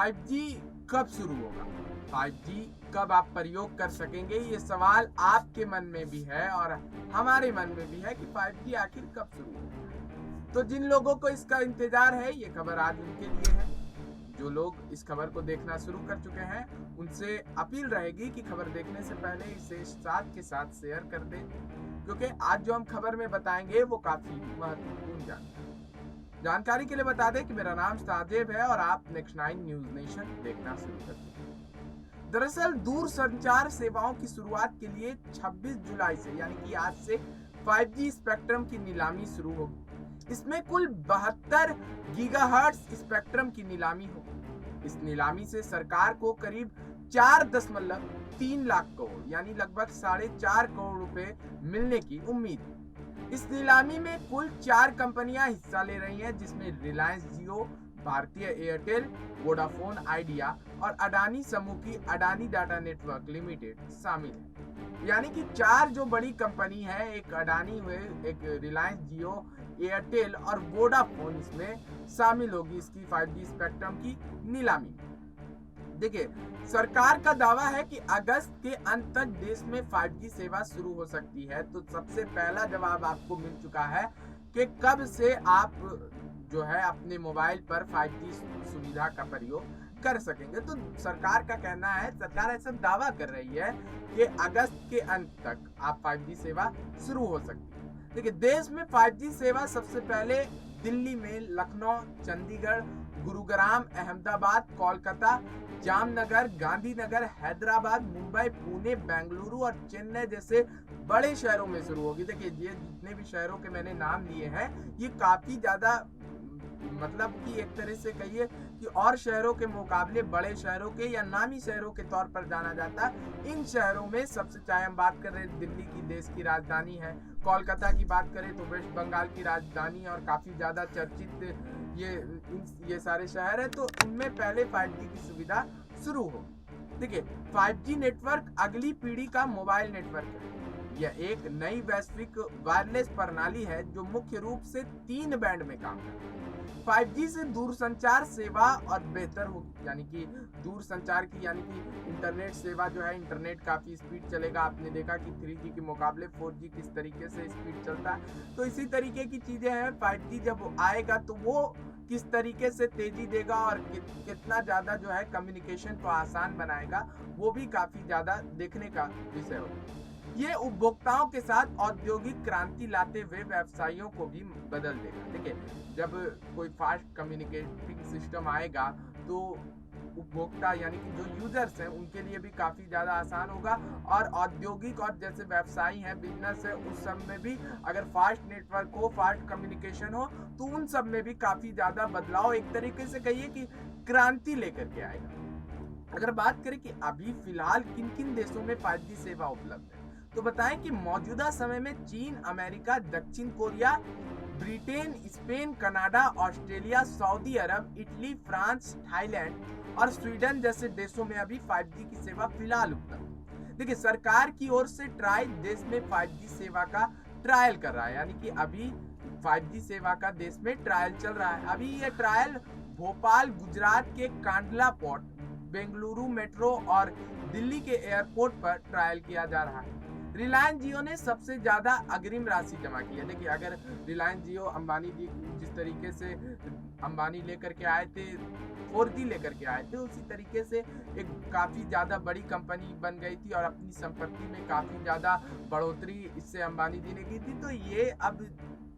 5G कब शुरू होगा, 5G कब आप प्रयोग कर सकेंगे, ये सवाल आपके मन में भी है और हमारे मन में भी है कि 5G आखिर कब शुरू होगा। तो जिन लोगों को इसका इंतजार है, ये खबर आज उनके लिए है। जो लोग इस खबर को देखना शुरू कर चुके हैं, उनसे अपील रहेगी कि खबर देखने से पहले इसे साथ के साथ शेयर कर दें, क्योंकि आज जो हम खबर में बताएंगे वो काफी महत्वपूर्ण जानकारी के लिए बता दें कि मेरा नाम साजिब है और आप नेक्स्ट 9 न्यूज नेशन देखना शुरू कर दें। दरअसल दूरसंचार सेवाओं की शुरुआत के लिए 26 जुलाई से यानी कि आज से 5G स्पेक्ट्रम की नीलामी शुरू होगी। इसमें कुल 72 गीगाहर्ट्ज स्पेक्ट्रम की नीलामी होगी। इस नीलामी से सरकार को करीब 4.3 लाख करोड़ यानी लगभग 4.5 करोड़ रुपए मिलने की उम्मीद है। इस नीलामी में कुल 4 कंपनियां हिस्सा ले रही हैं, जिसमें रिलायंस जियो, भारतीय एयरटेल, वोडाफोन आइडिया और अडानी समूह की अडानी डाटा नेटवर्क लिमिटेड शामिल है। यानी कि 4 जो बड़ी कंपनी है, एक अडानी हुए, एक रिलायंस जियो, एयरटेल और वोडाफोन इसमें शामिल होगी इसकी 5G स्पेक्ट्रम की नीलामी। देखिए, सरकार का दावा है कि अगस्त के अंत तक देश में 5G सेवा शुरू हो सकती है। तो सबसे पहला जवाब आपको मिल चुका है कि कब से आप जो है अपने मोबाइल पर 5G सुविधा का प्रयोग कर सकेंगे। तो सरकार का कहना है, सरकार ऐसा दावा कर रही है कि अगस्त के अंत तक आप 5G सेवा शुरू हो सकती है। देखिए, देश में 5G सेवा सबसे पहले दिल्ली में, लखनऊ, चंडीगढ़, गुरुग्राम, अहमदाबाद, कोलकाता, जामनगर, गांधीनगर, हैदराबाद, मुंबई, पुणे, बेंगलुरु और चेन्नई जैसे बड़े शहरों में शुरू होगी। देखिए, ये जितने भी शहरों के मैंने नाम लिए हैं, ये काफी ज्यादा मतलब कि एक तरह से कहिए कि और शहरों के मुकाबले बड़े शहरों के या नामी शहरों के तौर पर जाना जाता है। इन शहरों में सबसे, चाहे हम बात करें दिल्ली की देश की राजधानी है, कोलकाता की बात करें तो वेस्ट बंगाल की राजधानी और काफी ज्यादा चर्चित ये सारे शहर है, तो इनमें पहले 5G की सुविधा शुरू हो। देखिए, 5G नेटवर्क अगली पीढ़ी का मोबाइल नेटवर्क है। यह एक नई वैश्विक वायरलेस प्रणाली है जो मुख्य रूप से 3 बैंड में काम करती है। 5G से दूरसंचार सेवा और बेहतर होगी, यानी कि दूरसंचार की यानी कि इंटरनेट सेवा जो है, इंटरनेट काफी स्पीड चलेगा। आपने देखा कि 3G के मुकाबले 4G किस तरीके से स्पीड चलता है, तो इसी तरीके की चीजें हैं। 5G जब आएगा तो वो किस तरीके से तेजी देगा और कितना ज्यादा जो है कम्युनिकेशन को आसान बनाएगा, वो भी काफी ज्यादा देखने का विषय होगा। ये उपभोक्ताओं के साथ औद्योगिक क्रांति लाते हुए व्यवसायियों को भी बदल देगा। देखिए, जब कोई फास्ट कम्युनिकेटिंग सिस्टम आएगा तो उपभोक्ता यानी कि जो यूजर्स हैं उनके लिए भी काफी ज्यादा आसान होगा, और औद्योगिक और जैसे व्यवसायी हैं, बिजनेस है, उस सब में भी अगर फास्ट नेटवर्क हो, फास्ट कम्युनिकेशन हो, तो उन सब में भी काफी ज्यादा बदलाव, एक तरीके से कहिए कि क्रांति लेकर के आएगा। अगर बात करें कि अभी फिलहाल किन किन देशों में 5G सेवा उपलब्ध है, तो बताएं कि मौजूदा समय में चीन, अमेरिका, दक्षिण Korea, Britain, Spain, Canada, Australia, Saudi Arab, Italy, France, Thailand और स्वीडन जैसे देशों में अभी 5G की सेवा फिलहाल उपलब्ध है। देखिए, सरकार की ओर से ट्राई देश में 5G सेवा का ट्रायल कर रहा है, यानी कि अभी 5G सेवा का देश में ट्रायल चल रहा है। अभी ये ट्रायल भोपाल, गुजरात के कांडला पोर्ट, बेंगलुरु मेट्रो और दिल्ली के एयरपोर्ट पर ट्रायल किया जा रहा है। रिलायंस जियो ने सबसे ज्यादा अग्रिम राशि जमा की है। देखिए, अगर रिलायंस जियो, अंबानी जी जिस तरीके से अंबानी लेकर के आए थे, 4G लेकर के आए थे, उसी तरीके से एक काफी ज्यादा बड़ी कंपनी बन गई थी और अपनी संपत्ति में काफी ज्यादा बढ़ोतरी इससे अंबानी जी ने की थी। तो ये अब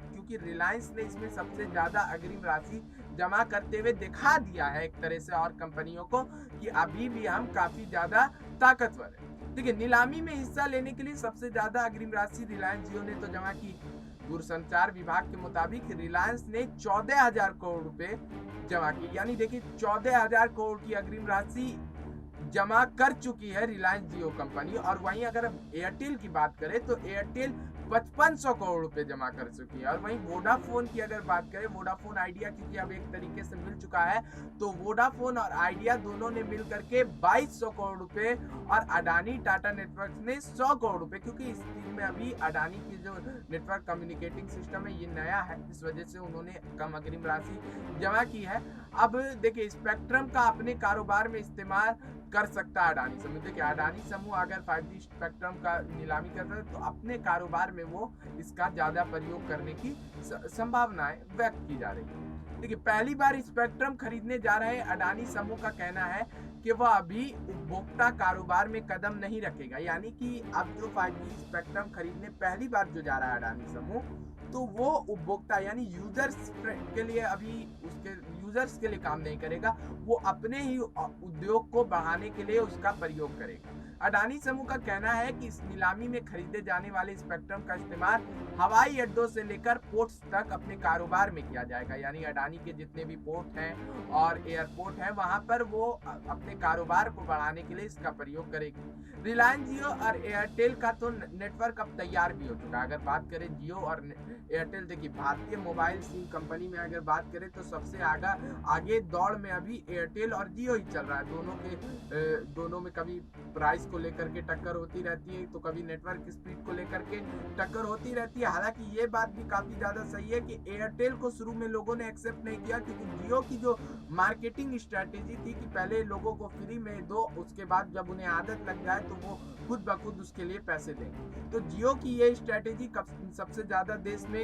क्योंकि रिलायंस ने इसमें सबसे ज्यादा अग्रिम राशि जमा करते हुए दिखा दिया है एक तरह से और कंपनियों को कि अभी भी हम काफी ज्यादा ताकतवर है। देखिए, नीलामी में हिस्सा लेने के लिए सबसे ज्यादा अग्रिम राशि रिलायंस जियो ने तो जमा की। दूरसंचार विभाग के मुताबिक रिलायंस ने 14,000 करोड़ रुपए जमा की, यानी देखिए 14,000 करोड़ की अग्रिम राशि जमा कर चुकी है रिलायंस जियो कंपनी। और वहीं अगर एयरटेल की बात करें तो एयरटेल 5500 करोड़ रुपए जमा कर चुकी है। और वहीं वोडाफोन की अगर बात करें, वोडाफोन आइडिया क्योंकि अब एक तरीके से मिल चुका है, तो वोडाफोन और आइडिया दोनों ने मिल करके 2200 करोड़ रुपए और अडानी टाटा नेटवर्क ने 100 करोड़ रुपए, क्योंकि इस चीज में अभी अडानी की जो नेटवर्क कम्युनिकेटिंग सिस्टम है ये नया है, इस वजह से उन्होंने कम अग्रिम राशि जमा की है। अब देखिए स्पेक्ट्रम का अपने कारोबार में इस्तेमाल कर सकता है अडानी समूह। देखिए अडानी समूह अगर 5G स्पेक्ट्रम का नीलामी करता है तो अपने कारोबार में वो इसका ज्यादा प्रयोग करने की संभावनाएं व्यक्त की जा रही है। देखिए पहली बार स्पेक्ट्रम खरीदने जा रहे अडानी समूह का कहना है कि वह अभी उपभोक्ता कारोबार में कदम नहीं रखेगा, यानी कि अब जो 5G स्पेक्ट्रम खरीदने पहली बार जो जा रहा है अडानी समूह, तो वो उपभोक्ता यानी यूजर्स के लिए अभी उसके यूजर्स के लिए काम नहीं करेगा, वो अपने ही उद्योग को बढ़ाने के लिए उसका प्रयोग करेगा। अडानी समूह का कहना है कि इस नीलामी में खरीदे जाने वाले स्पेक्ट्रम का इस्तेमाल हवाई अड्डों से लेकर पोर्ट्स तक अपने कारोबार में किया जाएगा, यानी अडानी के जितने भी पोर्ट हैं और एयरपोर्ट हैं वहां पर वो अपने कारोबार को बढ़ाने के लिए इसका प्रयोग करेगी। रिलायंस जियो और एयरटेल का तो नेटवर्क अब तैयार भी हो चुका है। अगर बात करें जियो और एयरटेल, देखिए भारतीय मोबाइल सिम कंपनी में अगर बात करें तो सबसे आगे दौड़ में अभी एयरटेल और जियो ही चल रहा है। दोनों में कभी प्राइस को लेकर के टक्कर होती रहती है, तो कभी नेटवर्क स्पीड को लेकर के टक्कर होती रहती है। हालांकि ये बात भी काफी ज्यादा सही है कि एयरटेल को शुरू में लोगों ने एक्सेप्ट नहीं किया, क्योंकि जियो की जो मार्केटिंग स्ट्रेटेजी थी कि पहले लोगों को फ्री में दो, उसके बाद जब उन्हें आदत लग जाए तो वो खुद ब खुद उसके लिए पैसे देंगे। तो जियो की ये स्ट्रेटेजी सबसे ज्यादा देश में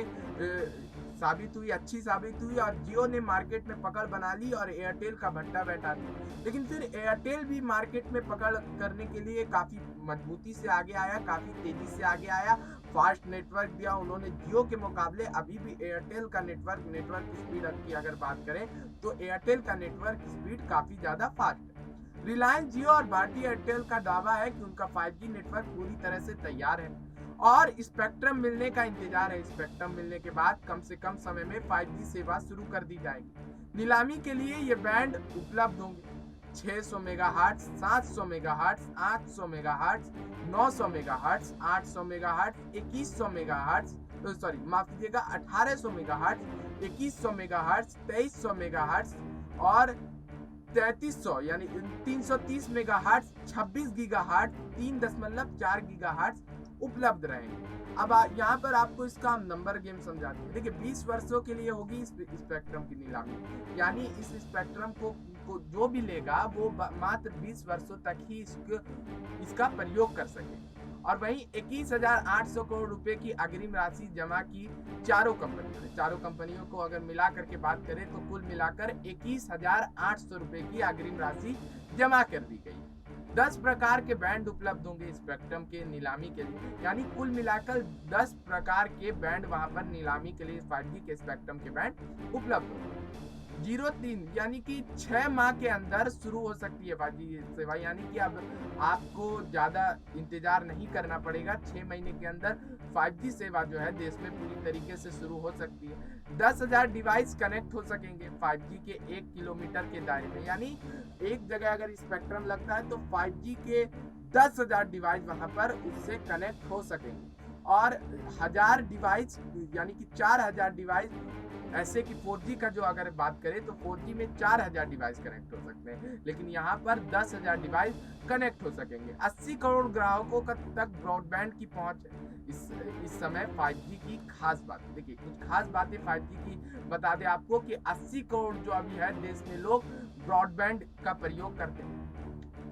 अच्छी साबित हुई और जियो ने मार्केट में पकड़ बना ली और एयरटेल का भट्टा बैठा दिया। लेकिन फिर एयरटेल भी मार्केट में पकड़ करने के लिए काफी मजबूती से आगे आया, काफी तेजी से आगे आया, फास्ट नेटवर्क दिया उन्होंने। जियो के मुकाबले अभी भी एयरटेल का नेटवर्क स्पीड की अगर बात करें तो एयरटेल का नेटवर्क स्पीड काफी ज्यादा फास्ट है। रिलायंस जियो और भारतीय एयरटेल का दावा है कि उनका 5G नेटवर्क पूरी तरह से तैयार है और स्पेक्ट्रम मिलने का इंतजार है। स्पेक्ट्रम मिलने के बाद कम से कम समय में 5G सेवा शुरू कर दी जाएगी। नीलामी के लिए ये बैंड उपलब्ध होंगे 600 megahertz, 700 megahertz, 800 megahertz, 900 megahertz, 800 megahertz, 2100 megahertz, माफ कीजिएगा 1800 मेगाहर्ट्ज, 2100 मेगाहर्ट्ज, 2300 मेगाहर्ट्ज और 3300 यानी 330 मेगाहर्ट्ज, 26 गीगाहर्ट्ज, 3.4 गीगाहर्ट्ज उपलब्ध रहेंगे। अब यहाँ पर आपको इसका नंबर गेम समझाते हैं। देखिए 20 वर्षों के लिए होगी इस स्पेक्ट्रम की नीलामी, यानी इस स्पेक्ट्रम को जो भी लेगा वो मात्र 20 वर्षों तक ही इसका प्रयोग कर सके। और वहीं 21,800 करोड़ रुपए की अग्रिम राशि जमा की चारों कंपनियों को अगर मिला करके बात करें तो कुल मिलाकर 21,800 रुपए की अग्रिम राशि जमा कर दी गई। 10 प्रकार के बैंड उपलब्ध होंगे स्पेक्ट्रम के नीलामी के लिए, यानी कुल मिलाकर 10 प्रकार के बैंड वहां पर नीलामी के लिए 5G के स्पेक्ट्रम के बैंड उपलब्ध होंगे। 03 यानी कि 6 माह के अंदर शुरू हो सकती है 5G सेवा, यानी कि अब आपको ज्यादा इंतजार नहीं करना पड़ेगा। 6 महीने के अंदर 5G सेवा जो है देश में पूरी तरीके से शुरू हो सकती है। 10,000 डिवाइस कनेक्ट हो सकेंगे 5G के 1 किलोमीटर के दायरे में, यानी एक जगह अगर स्पेक्ट्रम लगता है तो 5G के 10,000 डिवाइस वहां पर उससे कनेक्ट हो सकेंगे और 1000 डिवाइस यानी कि 4000 डिवाइस ऐसे कि 4G का जो अगर बात करें तो 4G में 4000 डिवाइस कनेक्ट हो सकते हैं, लेकिन यहाँ पर 10,000 डिवाइस कनेक्ट हो सकेंगे। 80 करोड़ ग्राहकों तक ब्रॉडबैंड की पहुंच इस समय 5G की खास बात। देखिए कुछ खास बातें 5G की बता दें आपको कि 80 करोड़ जो अभी है देश में लोग ब्रॉडबैंड का प्रयोग करते हैं।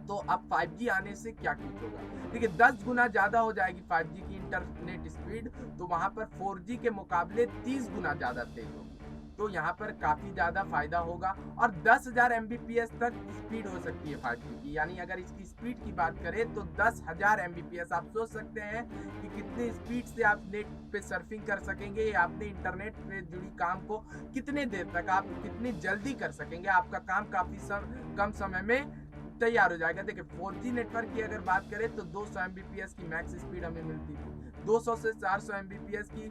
तो अब 5G आने से क्या कुछ होगा, देखिए 10 गुना ज्यादा हो जाएगी 5G की इंटरनेट स्पीड, तो वहां पर 4G के मुकाबले 30 गुना ज्यादा तेज होगी, तो यहाँ पर काफी ज्यादा फायदा होगा। और 10,000 Mbps तक स्पीड हो सकती है 5G की, यानी अगर इसकी स्पीड की बात करें तो 10,000 Mbps। आप सोच सकते हैं कि कितनी स्पीड से आप नेट पे सर्फिंग कर सकेंगे, आपने इंटरनेट पे जुड़ी काम को कितने देर तक आप कितनी जल्दी कर सकेंगे, आपका काम काफी कम समय में तैयार हो जाएगा। देखिए 4G नेटवर्क की अगर बात करें तो 200 Mbps की मैक्स स्पीड हमें मिलती थी, 200 से 400 Mbps की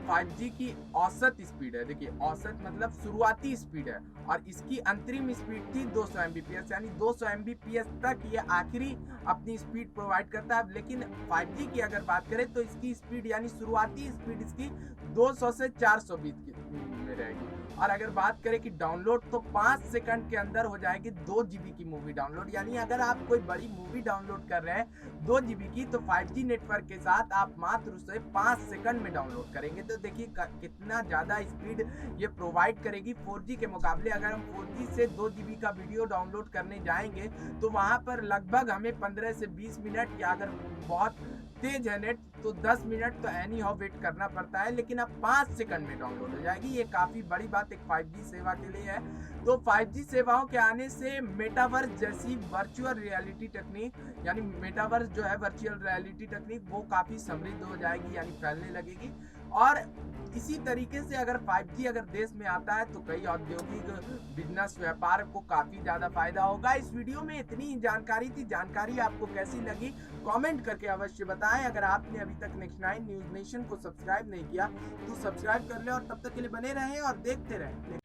5G की औसत स्पीड है। देखिए औसत मतलब शुरुआती स्पीड है और इसकी अंतरिम स्पीड थी 200 Mbps, यानी 200 Mbps तक ये आखिरी अपनी स्पीड प्रोवाइड करता है। लेकिन 5G की अगर बात करें तो इसकी स्पीड यानी शुरुआती स्पीड इसकी 200 से 420 में रहेगी और अगर बात करें कि डाउनलोड, तो 5 सेकंड के अंदर हो जाएगी 2 GB की मूवी डाउनलोड। यानी अगर आप कोई बड़ी मूवी डाउनलोड कर रहे हैं 2 GB की, तो 5G नेटवर्क के साथ आप मात्र उसे 5 सेकंड में डाउनलोड करेंगे। तो देखिए कितना ज़्यादा स्पीड ये प्रोवाइड करेगी 4G के मुकाबले। अगर हम 4G से 2 GB का वीडियो डाउनलोड करने जाएंगे तो वहाँ पर लगभग हमें 15 से 20 मिनट, या अगर बहुत तेज है नेट तो 10 मिनट तो एनी हाउ वेट करना पड़ता है, लेकिन अब 5 सेकंड में डाउनलोड हो जाएगी। ये काफ़ी बड़ी बात एक 5G सेवा के लिए है। तो 5G सेवाओं के आने से मेटावर्स जैसी वर्चुअल रियलिटी टेक्निक, यानी मेटावर्स जो है वर्चुअल रियलिटी टेक्निक, वो काफ़ी समृद्ध हो जाएगी, यानी फैलने लगेगी। और इसी तरीके से अगर 5G अगर देश में आता है तो कई औद्योगिक बिजनेस व्यापार को काफ़ी ज़्यादा फायदा होगा। इस वीडियो में इतनी ही जानकारी थी। जानकारी आपको कैसी लगी कमेंट करके अवश्य बताएं। अगर आपने अभी तक नेक्स्ट 9 न्यूज़ नेशन को सब्सक्राइब नहीं किया तो सब्सक्राइब कर ले, और तब तक के लिए बने रहें और देखते रहें।